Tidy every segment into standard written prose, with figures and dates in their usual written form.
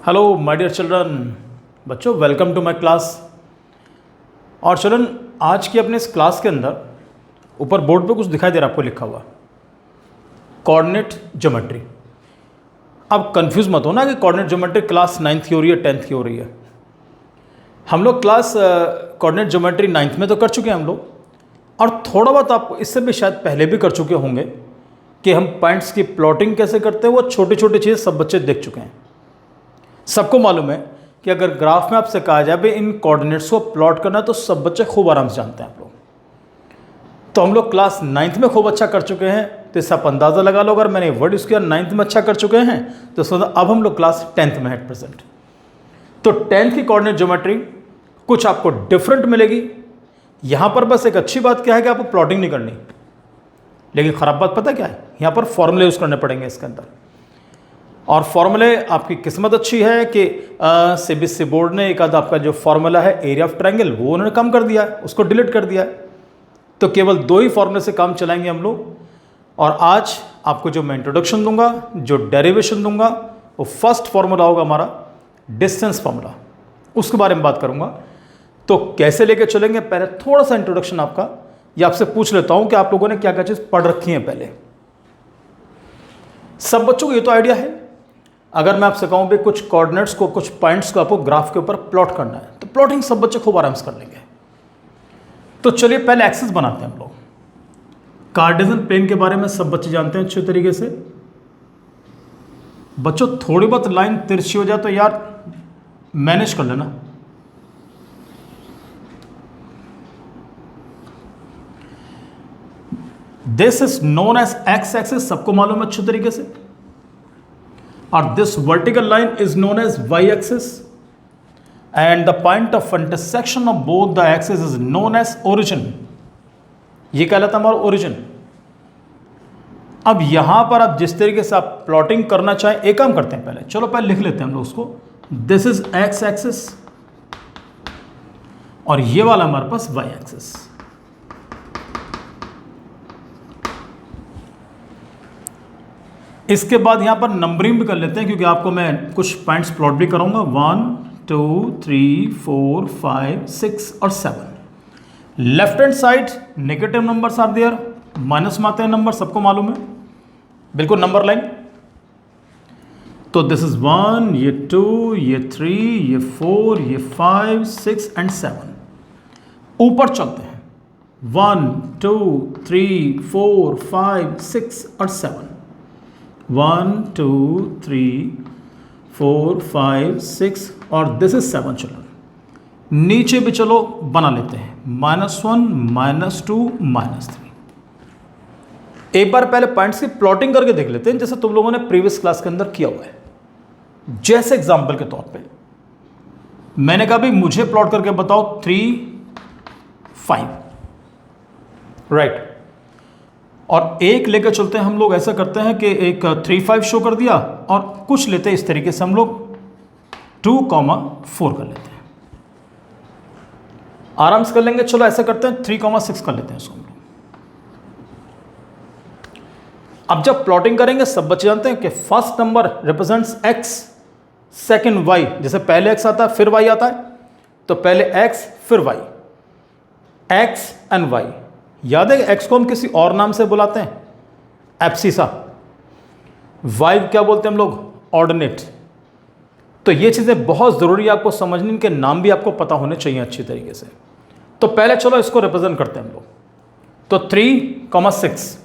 Hello my dear children, बच्चों welcome to my class. और children, आज की अपने इस क्लास के अंदर ऊपर बोर्ड पे कुछ दिखाई दे रहा है आपको लिखा हुआ, कोऑर्डिनेट ज्योमेट्री। अब कंफ्यूज मत हो ना कि कोऑर्डिनेट ज्योमेट्री क्लास 9th की हो रही है 10th की हो रही है। हम लोग क्लास कोऑर्डिनेट ज्योमेट्री 9th में तो कर चुके हैं हम लोग, और थोड़ा बहुत आप इससे भी शायद पहले भी कर चुके होंगे कि हम पॉइंट्स की प्लॉटिंग कैसे करते हैं। वो छोटी छोटी चीज़ सब बच्चे देख चुके हैं। सबको मालूम है कि अगर ग्राफ में आपसे कहा जाए भाई इन कोऑर्डिनेट्स को प्लॉट करना है तो सब बच्चे खूब आराम से जानते हैं आप लोग। तो हम लोग क्लास 9th में खूब अच्छा कर चुके हैं, तो इससे आप अंदाज़ा लगा लो अगर मैंने वर्ड यूज़ किया 9th में अच्छा कर चुके हैं तो समझो अब हम लोग क्लास 10th में एट प्रेजेंट। तो 10th की कोऑर्डिनेट ज्योमेट्री कुछ आपको डिफरेंट मिलेगी। यहाँ पर बस एक अच्छी बात क्या है कि आपको प्लॉटिंग नहीं करनी, लेकिन ख़राब बात पता क्या है, यहाँ पर फॉर्मूले यूज़ करने पड़ेंगे इसके अंदर। और फॉर्मूले आपकी किस्मत अच्छी है कि सीबीएसई बोर्ड ने एक आधा आपका जो फॉर्मूला है एरिया ऑफ ट्रायंगल वो उन्होंने कम कर दिया है, उसको डिलीट कर दिया है। तो केवल 2 ही फॉर्मूले से काम चलाएंगे हम लोग। और आज आपको जो मैं इंट्रोडक्शन दूंगा, जो डेरिवेशन दूंगा, वो फर्स्ट फॉर्मूला होगा हमारा डिस्टेंस फॉर्मूला, उसके बारे में बात करूंगा। तो कैसे लेके चलेंगे, पहले थोड़ा सा इंट्रोडक्शन आपका ये आपसे पूछ लेता हूं कि आप लोगों ने क्या क्या चीज़ पढ़ रखी है पहले। सब बच्चों को ये तो आइडिया है। अगर मैं आपसे कहूं भी कुछ कोऑर्डिनेट्स को, कुछ पॉइंट्स को आपको ग्राफ के ऊपर प्लॉट करना है, तो प्लॉटिंग सब बच्चे खूब आराम से कर लेंगे। तो चलिए पहले एक्सिस बनाते हैं हम लोग। कार्टेशियन प्लेन के बारे में सब बच्चे जानते हैं अच्छे तरीके से। बच्चों थोड़ी बहुत लाइन तिरछी हो जाए तो यार मैनेज कर लेना। This is known as X axis, सबको मालूम है अच्छे तरीके से। और this vertical line is known as y-axis and the point of intersection of both the axes is known as origin। ये कहलाता है हमारा ओरिजिन। अब यहां पर आप जिस तरीके से आप प्लॉटिंग करना चाहें, एक काम करते हैं, पहले पहले लिख लेते हैं हम लोग उसको। दिस इज एक्स एक्सिस और ये वाला हमारे पास y एक्सिस। इसके बाद यहां पर नंबरिंग भी कर लेते हैं, क्योंकि आपको मैं कुछ पॉइंट्स प्लॉट भी कराऊंगा। 1 2 3 4 5 6 और 7। Left hand side negative numbers are there, minus में आते हैं नंबर, सबको मालूम है, बिल्कुल नंबर लाइन। तो दिस इज 1, ये 2, ये 3, ये 4, ये 5 6 एंड 7। ऊपर चलते हैं 1 2 3 4 5 6 और 7। 1 2 3 4 5 6 और दिस इज 7। चलो नीचे भी चलो बना लेते हैं, -1 -2 -3। एक बार पहले पॉइंट्स की प्लॉटिंग करके देख लेते हैं, जैसे तुम लोगों ने प्रीवियस क्लास के अंदर किया हुआ है। जैसे एग्जांपल के तौर पे मैंने कहा भी मुझे प्लॉट करके बताओ 3 5, राइट। और एक लेकर चलते हैं हम लोग, ऐसा करते हैं कि एक 3 5 शो कर दिया, और कुछ लेते हैं इस तरीके से हम लोग 2 4 कर लेते हैं, आराम से कर लेंगे। चलो ऐसा करते हैं 3 6 कर लेते हैं इसको हम लोग। अब जब प्लॉटिंग करेंगे सब बच्चे जानते हैं कि first number represents x, second y। जैसे पहले x आता है फिर y आता है, तो पहले x फिर y, x एंड y। याद है x को हम किसी और नाम से बुलाते हैं, एब्सिसा। y क्या बोलते हैं हम लोग, ऑर्डिनेट। तो ये चीज़ें बहुत ज़रूरी है आपको समझनी, इनके नाम भी आपको पता होने चाहिए अच्छी तरीके से। तो पहले चलो इसको रिप्रेजेंट करते हैं हम लोग। तो 3 6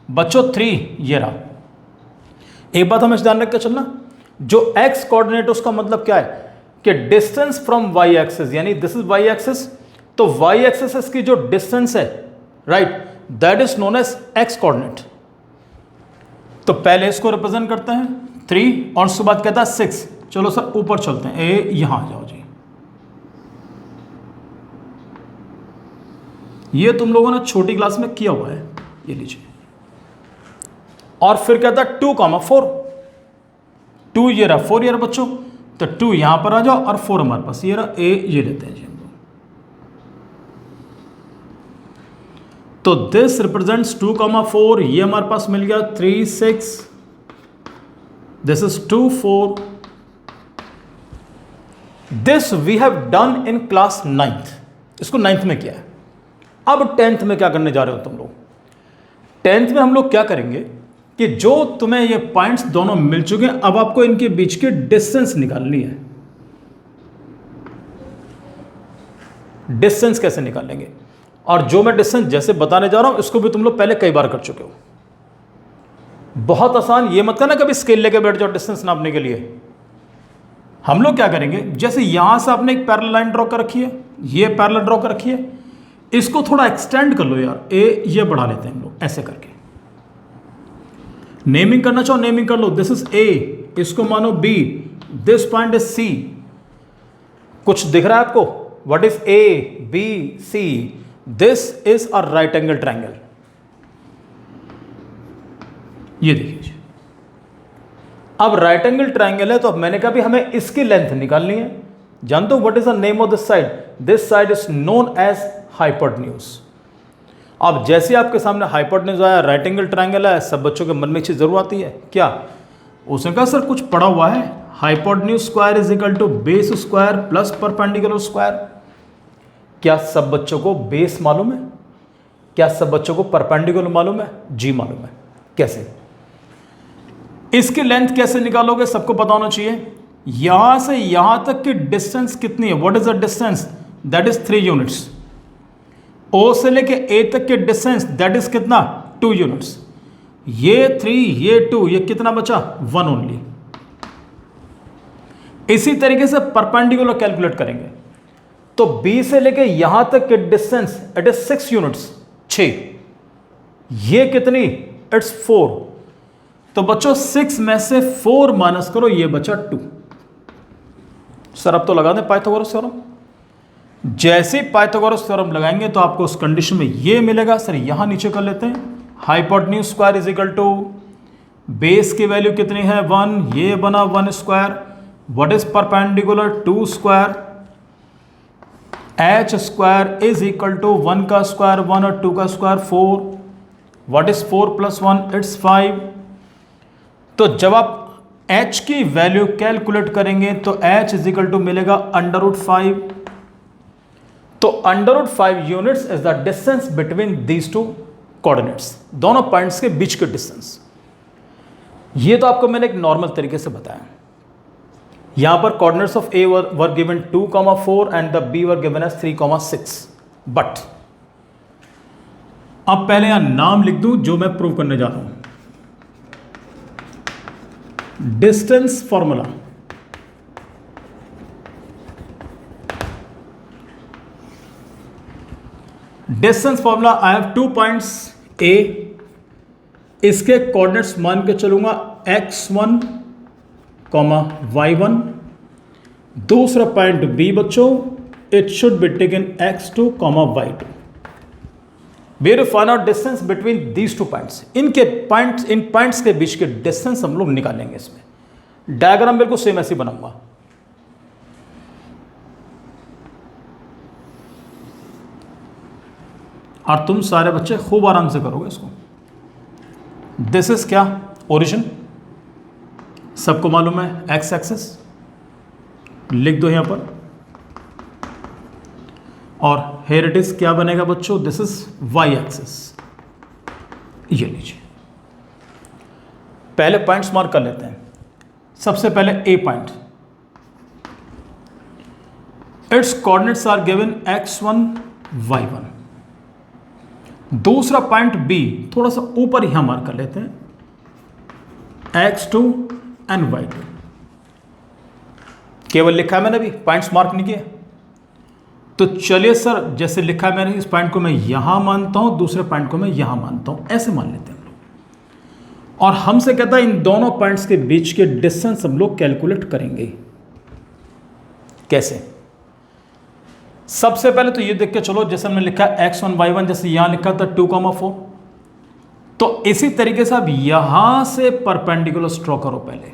बच्चों 3 ये रहा। एक बात हमें ध्यान रख के चलना, जो x कोऑर्डिनेट उसका मतलब क्या है कि डिस्टेंस फ्रॉम y एक्सिस, यानी दिस इज y एक्सिस, तो y एक्सिस की जो डिस्टेंस है, right, that is known as x coordinate. तो पहले इसको रिप्रेजेंट करते हैं 3 और उसके बाद कहता है 6। चलो सर ऊपर चलते हैं, यहां आ जाओ जी। ये तुम लोगों ने छोटी क्लास में किया हुआ है, ये लीजिए। और फिर कहता है 2 4, 2 ये रहा, 4 ये रहा बच्चों। तो 2 यहां पर आ जाओ और 4 हमारे पास ये रहा, ये लेते हैं जी हम लोग। तो दिस रिप्रेजेंट्स 2 4, ये हमारे पास मिल गया 3 6, this is 2 4 this we have done in class 9th, इसको 9th में किया है। अब 10th में क्या करने जा रहे हो तुम लोग? 10th में हम लोग क्या करेंगे कि जो तुम्हें ये पॉइंट्स दोनों मिल चुके हैं, अब आपको इनके बीच की डिस्टेंस निकालनी है। डिस्टेंस कैसे निकालेंगे? और जो मैं डिस्टेंस जैसे बताने जा रहा हूं इसको भी तुम लोग पहले कई बार कर चुके हो। बहुत आसान, ये मत करना कभी स्केल लेके बैठ जाओ डिस्टेंस नापने के लिए। हम लोग क्या करेंगे, जैसे यहां से आपने एक पैरेलल लाइन ड्रॉ कर रखी है, ये पैरेलल ड्रॉ कर रखी है, इसको थोड़ा एक्सटेंड कर लो यार, ये बढ़ा लेते हैं हम लोग ऐसे करके। नेमिंग करना चाहो नेमिंग कर लो। दिस इज ए, इसको मानो B, this point is C. कुछ दिख रहा है आपको? What is A B C? This is a right angle triangle. ये देखिए, अब राइट एंगल ट्रायंगल है तो अब मैंने कहा भी हमें इसकी लेंथ निकालनी है। जानते हो what is the name of this side? This side is known as hypotenuse. अब जैसे आपके सामने हाइपोटेन्यूज आया, राइट एंगल ट्रायंगल आया, सब बच्चों के मन में एक चीज जरूर आती है, क्या? उसने कहा सर कुछ पढ़ा हुआ है, hypotenuse square is equal to base square plus perpendicular square. क्या सब बच्चों को बेस मालूम है? क्या सब बच्चों को परपेंडिकुलर मालूम है? जी मालूम है। कैसे? इसकी लेंथ कैसे निकालोगे? सबको पता होना चाहिए। यहां से यहां तक की डिस्टेंस कितनी है? What is the distance? That is 3 units. O से लेके ए तक के डिस्टेंस दैट इज कितना? 2 यूनिट्स। ये 3 ये 2, ये कितना बचा? 1 ओनली। इसी तरीके से परपेंडिकुलर कैलकुलेट करेंगे तो बी से लेके यहां तक के डिस्टेंस इट इज 6 यूनिट्स, 6। ये कितनी? इट्स 4। तो बच्चों 6 में से 4 माइनस करो, ये बचा 2। सर अब तो लगा दें पाइथागोरस थ्योरम। जैसे पाइथागोरस थ्योरम लगाएंगे तो आपको उस कंडीशन में ये मिलेगा। सर यहां नीचे कर लेते हैं, hypotenuse square is equal to base की वैल्यू कितनी है? 1, ये बना 1 square. What is perpendicular? 2 square. H square is equal to 1 का स्क्वायर 1 और 2 का square 4। What is 4 plus 1? It's 5। तो जब आप h की वैल्यू कैलकुलेट करेंगे तो h इज इक्वल टू मिलेगा √5। तो √5 units is the distance between these two coordinates, दोनों पॉइंट्स के बीच के डिस्टेंस। ये तो आपको मैंने एक नॉर्मल तरीके से बताया। यहां पर coordinates of a were given 2,4 and the b were given as 3,6। But अब पहले यहां नाम लिख दूं जो मैं प्रूव करने जा रहा हूं। Distance formula, distance formula, I have 2 points A, इसके कोऑर्डिनेट्स मान के चलूंगा x1, y1। दूसरा पॉइंट B बच्चों, it should be taken x2, y2। We will find out distance between these 2 points. इनके पॉइंट्स, इन पॉइंट्स के बीच के डिस्टेंस हम लोग निकालेंगे। इसमें डायग्राम बिल्कुल सेम ऐसे बनाऊंगा। और तुम सारे बच्चे खूब आराम से करोगे इसको। दिस इज क्या? ओरिजिन, सबको मालूम है, एक्स एक्सिस लिख दो यहां पर। और हेयर इट इज क्या बनेगा बच्चों? This is Y axis. ये लीजिए, पहले पॉइंट्स मार्क कर लेते हैं। सबसे पहले a point, its coordinates are given x1, y1। दूसरा पॉइंट बी, थोड़ा सा ऊपर यहां मार्क कर लेते हैं, x2 एंड y2। केवल लिखा है मैंने, भी पॉइंट्स मार्क नहीं किए। तो चलिए सर, जैसे लिखा है मैंने, इस पॉइंट को मैं यहां मानता हूं, दूसरे पॉइंट को मैं यहां मानता हूं, ऐसे मान लेते हैं हम लोग। और हमसे कहता है इन दोनों पॉइंट्स के बीच के डिस्टेंस हम लोग कैलकुलेट करेंगे। कैसे? सबसे पहले तो ये देख के चलो, जैसे हमने लिखा x1 y1, जैसे यहां लिखा था 2,4, तो इसी तरीके से आप यहां से परपेंडिकुलर ड्रॉ करो पहले,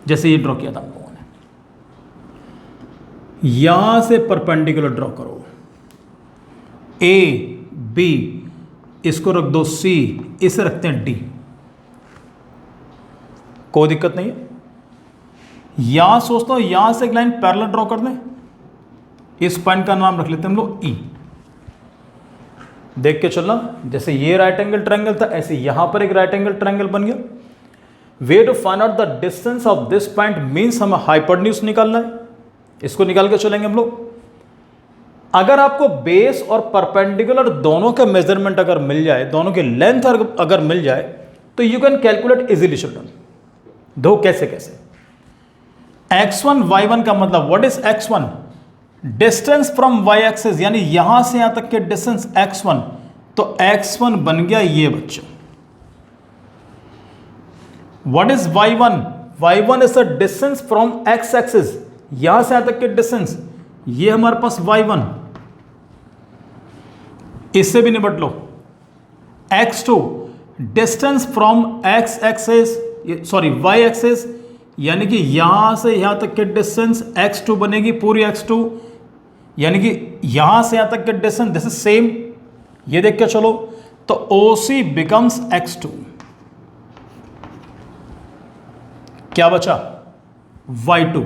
जैसे ये ड्रॉ किया था हम लोगों ने। यहां से परपेंडिकुलर ड्रॉ करो, A B, इसको रख दो C, इसे रखते हैं D। कोई दिक्कत नहीं है। यहां सोचता हूं यहां से एक लाइन पैरेलल ड्रॉ कर दें, इस पॉइंट का नाम रख लेते हैं हम लोग ई। देख के चलना, जैसे ये राइट एंगल ट्रायंगल था, ऐसे यहां पर एक राइट एंगल ट्रायंगल बन गया। Way to find out the distance of this point means हमें हाइपोटेन्यूज निकालना है, इसको निकाल के चलेंगे हम लोग। अगर आपको बेस और परपेंडिकुलर दोनों का मेजरमेंट अगर मिल जाए, दोनों की लेंथ अगर मिल जाए, तो you can calculate easily children. दो कैसे कैसे, x1 y1 का मतलब what is x1? Distance from y axis, यानी यहां से यहां तक के डिस्टेंस x1, तो x1 बन गया ये बच्चों। What is y1? y1 is the distance from x axis, यहां से यहां तक के डिस्टेंस, ये हमारे पास y1। इससे भी निपट लो। x2 distance from x axis, sorry y axis, यानी कि यहां से यहां तक के डिस्टेंस x2 बनेगी पूरी x2, यानी कि यहां से यहां तक के डिस्टेंस, दिस इज सेम, ये देख के चलो, तो OC बिकम्स x2। क्या बचा? y2।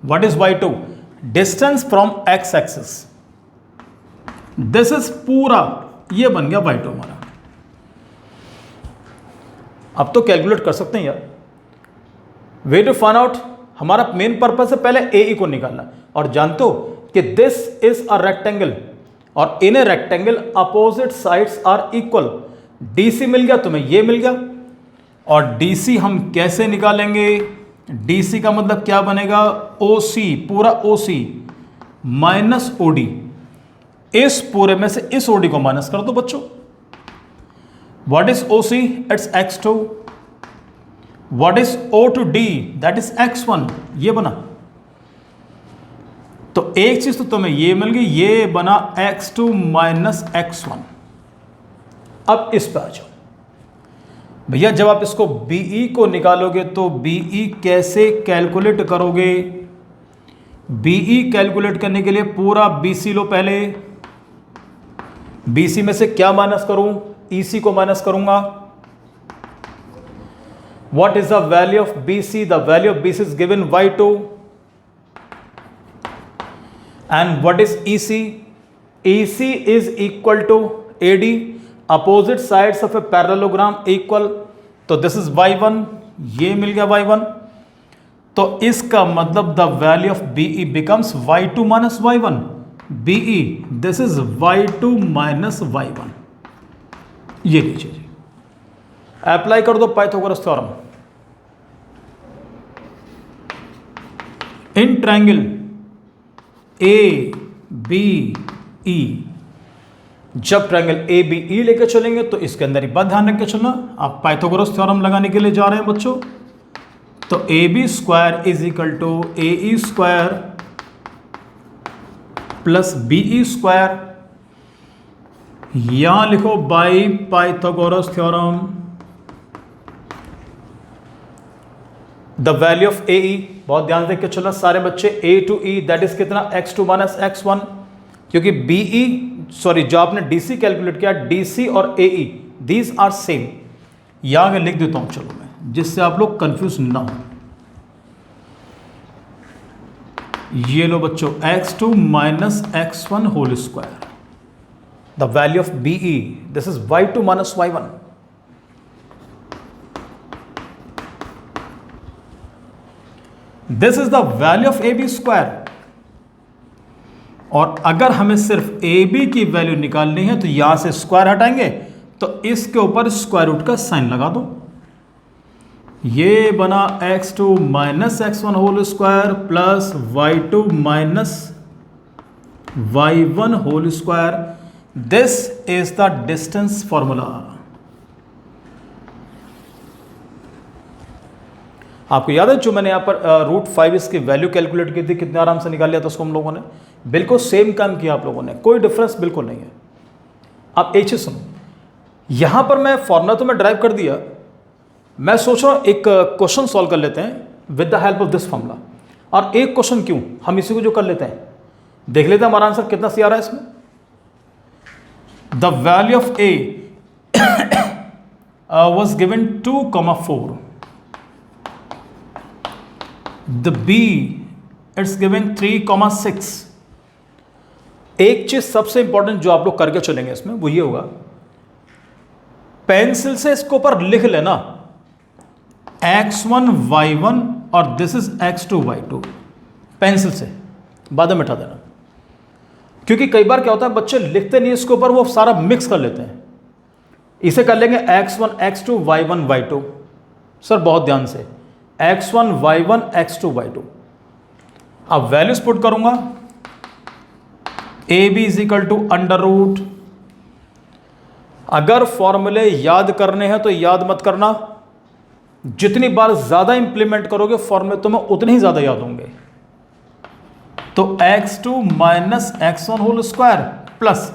What is y2? Distance from x axis, this is पूरा, ये बन गया y2 हमारा। अब तो कैलकुलेट कर सकते हैं यार। वे टू फाइंड आउट, हमारा मेन पर्पस है पहले AE को निकालना, और जानते हो कि दिस इज अ रेक्टेंगल, और in a rectangle opposite sides are equal. DC मिल गया तुम्हें, ये मिल गया, और DC हम कैसे निकालेंगे? DC का मतलब क्या बनेगा? OC, पूरा OC माइनस OD। इस पूरे में से इस OD को माइनस कर दो बच्चों। What is OC? It's x2। What is O to D? That is x1। ये बना, तो एक चीज तो तुम्हें ये मिल गई, ये बना x2 माइनस x1। अब इस पर आ जाओ भैया, जब आप इसको BE को निकालोगे तो BE कैसे कैलकुलेट करोगे? BE कैलकुलेट करने के लिए पूरा BC लो पहले। BC में से क्या माइनस करूं? EC को माइनस करूंगा। What is the value of BC? The value of BC is given y2. And what is EC? EC is equal to AD. Opposite sides of a parallelogram equal. तो this is y1, ये मिल गया y1। तो इसका मतलब the value of BE becomes y2 minus y1. BE, this is y2 minus y1। ये लीजिए जी, apply कर दो Pythagoras theorem. In triangle ABE, जब ट्रायंगल ABE लेकर चलेंगे तो इसके अंदर ही बात ध्यान रख के चलना। आप पाइथागोरस थ्योरम लगाने के लिए जा रहे हैं बच्चों, तो AB square is equal to AE square plus BE square, यहां लिखो by Pythagoras theorem. The value of AE, बहुत ध्यान देख के चलना सारे बच्चे, A to E that is कितना? x2 माइनस x1, क्योंकि BE, सॉरी जो आपने DC कैलकुलेट किया, DC और AE दीज आर सेम। यहां मैं लिख देता हूं चलो मैं, जिससे आप लोग कंफ्यूज ना हो। ये लो बच्चों, x2 minus x1 whole square, the value of BE, this is y2 minus y1। This is the value of AB square. और अगर हमें सिर्फ AB की वैल्यू निकालनी है तो यहां से स्क्वायर हटाएंगे, तो इसके ऊपर स्क्वायर रूट का साइन लगा दो। ये बना x2 minus x1 whole square plus y2 minus y1 whole square. This is the distance formula. आपको याद है जो मैंने यहाँ पर √5 इसकी वैल्यू कैलकुलेट की थी, कितने आराम से निकाल लिया था उसको हम लोगों ने। बिल्कुल सेम काम किया आप लोगों ने, कोई डिफरेंस बिल्कुल नहीं है। आप एक चीज सुनो, यहाँ पर मैं फॉर्मूला तो मैं ड्राइव कर दिया, मैं सोच रहा हूँ एक क्वेश्चन सॉल्व कर लेते हैं with the help of this formula. और एक क्वेश्चन क्यों, हम इसी को जो कर लेते हैं, देख लेते हैं हमारा आंसर कितना सही आ रहा है इसमें। The value of A was given 2,4. The B it's giving 3,6। एक चीज सबसे इंपॉर्टेंट जो आप लोग करके चलेंगे इसमें वो ये होगा, पेंसिल से इसको ऊपर लिख लेना x1 y1 और this is x2 y2, pencil से बाद में मिटा देना। क्योंकि कई बार क्या होता है बच्चे लिखते नहीं इसके ऊपर, वो सारा मिक्स कर लेते हैं। इसे कर लेंगे x1 x2 y1 y2। Sir बहुत ध्यान से, x1 y1 x2 y2। अब वैल्यूज पुट करूंगा, A B is equal to under root. अगर फॉर्मूले याद करने हैं तो याद मत करना, जितनी बार ज्यादा इंप्लीमेंट करोगे फॉर्मूले तुम्हें उतने ही ज्यादा याद होंगे। तो x2 minus x1 whole square plus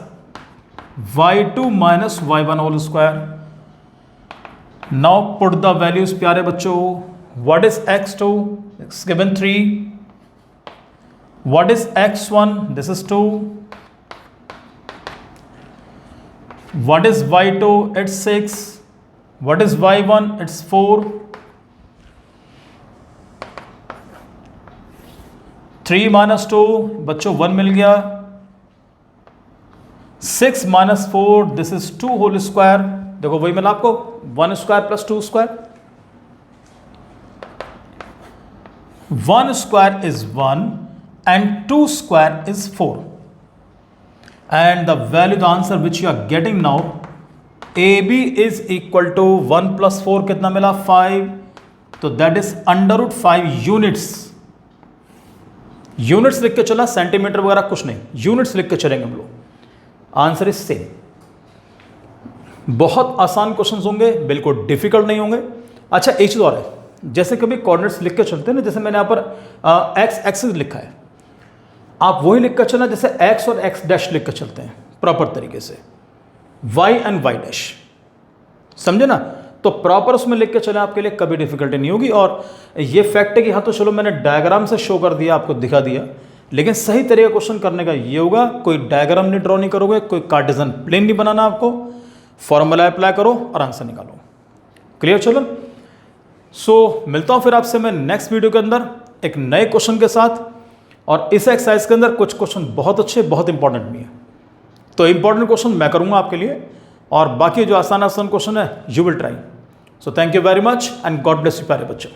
y2 minus y1 whole square. Now put the values प्यारे बच्चों। What is x2? It's given 3। What is x1? This is 2. What is y2? It's 6. What is y1? It's 4. 3 minus 2, बच्चों 1 मिल गया। 6 minus 4, this is 2 whole square। देखो वही मिला आपको, 1 square plus 2 square। 1 square is 1 and 2 square is 4, and the value, the answer which you are getting now, AB is equal to 1 plus 4 कितना मिला 5, तो that is under root 5 units। Units लिख के चला, सेंटीमीटर वगैरह कुछ नहीं, यूनिट्स लिख के चलेंगे हम लोग। Answer is same. बहुत आसान क्वेश्चंस होंगे, बिल्कुल डिफिकल्ट नहीं होंगे। अच्छा एक चीज और है, जैसे कभी कोऑर्डिनेट्स लिख के चलते हैं ना, जैसे मैंने यहाँ पर एक्स एक्सिस लिखा है, आप वही लिख कर चलना जैसे x और x डैश लिख कर चलते हैं प्रॉपर तरीके से, y एंड y डैश, समझे ना? तो प्रॉपर उसमें लिख के चले, आपके लिए कभी डिफिकल्टी नहीं होगी। और ये फैक्ट है कि हाँ तो चलो मैंने डायग्राम से शो कर दिया, आपको दिखा दिया, लेकिन सही तरीके क्वेश्चन करने का ये होगा, कोई डायग्राम नहीं ड्रॉ नहीं करोगे, कोई कार्टेशियन प्लेन नहीं बनाना आपको, फॉर्मूला अप्लाई करो और आंसर निकालो। क्लियर? चलो सो मिलता हूँ फिर आपसे मैं नेक्स्ट वीडियो के अंदर एक नए क्वेश्चन के साथ। और इस एक्सरसाइज के अंदर कुछ क्वेश्चन बहुत अच्छे, बहुत इंपॉर्टेंट भी है, तो इंपॉर्टेंट क्वेश्चन मैं करूंगा आपके लिए, और बाकी जो आसान आसान क्वेश्चन है you will try. So thank you very much and God bless you प्यारे बच्चों।